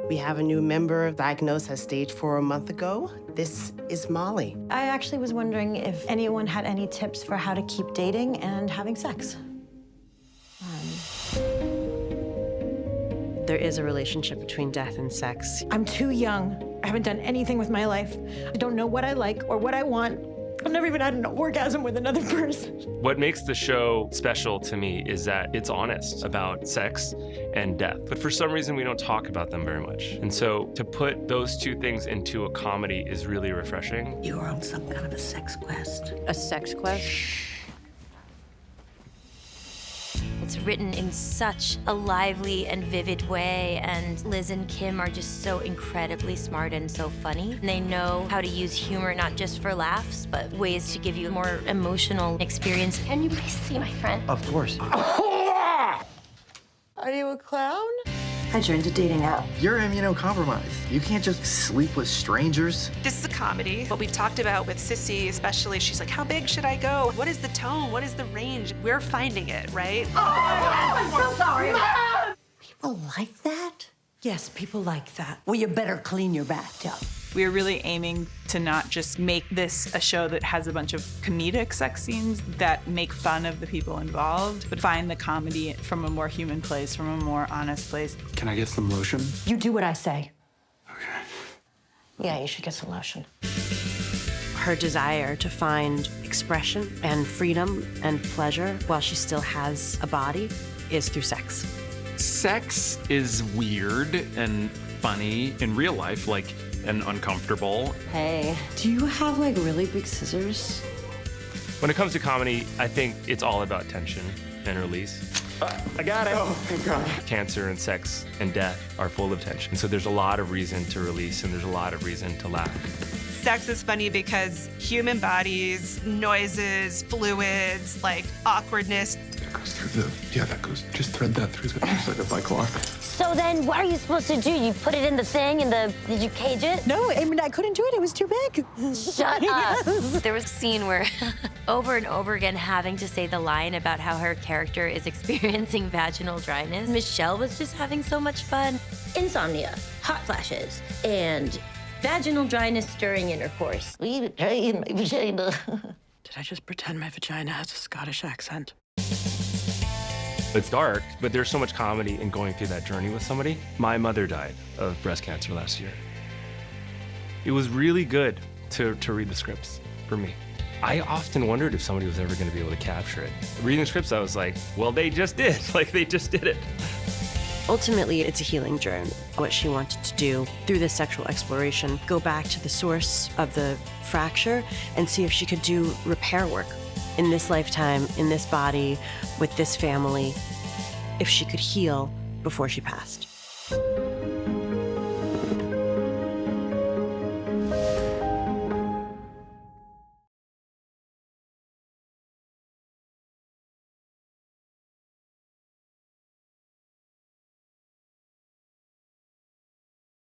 We have a new member diagnosed as stage 4 a month ago. This is Molly. I actually was wondering if anyone had any tips for how to keep dating and having sex. There is a relationship between death and sex. I'm too young. I haven't done anything with my life. I don't know what I like or what I want. I've never even had an orgasm with another person. What makes the show special to me is that it's honest about sex and death. But for some reason, we don't talk about them very much. And so to put those two things into a comedy is really refreshing. You are on some kind of a sex quest. A sex quest? It's written in such a lively and vivid way, and Liz and Kim are just so incredibly smart and so funny. And they know how to use humor not just for laughs, but ways to give you a more emotional experience. Can you please see my friend? Of course. Are you a clown? I joined a dating app. You're immunocompromised. You can't just sleep with strangers. This is a comedy. What we've talked about with Sissy, especially, she's like, how big should I go? What is the tone? What is the range? We're finding it, right? I'm so sorry. People like that? Yes, people like that. Well, you better clean your bathtub. We're really aiming to not just make this a show that has a bunch of comedic sex scenes that make fun of the people involved, but find the comedy from a more human place, from a more honest place. Can I get some lotion? You do what I say. Okay. Yeah, you should get some lotion. Her desire to find expression and freedom and pleasure while she still has a body is through sex. Sex is weird and funny in real life, and uncomfortable. Hey, do you have like really big scissors? When it comes to comedy, I think it's all about tension and release. I got it. Oh, thank God. Cancer and sex and death are full of tension. So there's a lot of reason to release and there's a lot of reason to laugh. Sex is funny because human bodies, noises, fluids, like awkwardness. That goes through just thread that through just like a bike lock. So then what are you supposed to do? You put it in the thing did you cage it? No, I mean, I couldn't do it. It was too big. Shut up. There was a scene where over and over again having to say the line about how her character is experiencing vaginal dryness. Michelle was just having so much fun. Insomnia, hot flashes, and vaginal dryness during intercourse. Leave it in my vagina. Did I just pretend my vagina has a Scottish accent? It's dark, but there's so much comedy in going through that journey with somebody. My mother died of breast cancer last year. It was really good to read the scripts for me. I often wondered if somebody was ever going to be able to capture it. Reading the scripts, I was like, well, they just did. They just did it. Ultimately, it's a healing journey. What she wanted to do through this sexual exploration, go back to the source of the fracture and see if she could do repair work in this lifetime, in this body, with this family, if she could heal before she passed.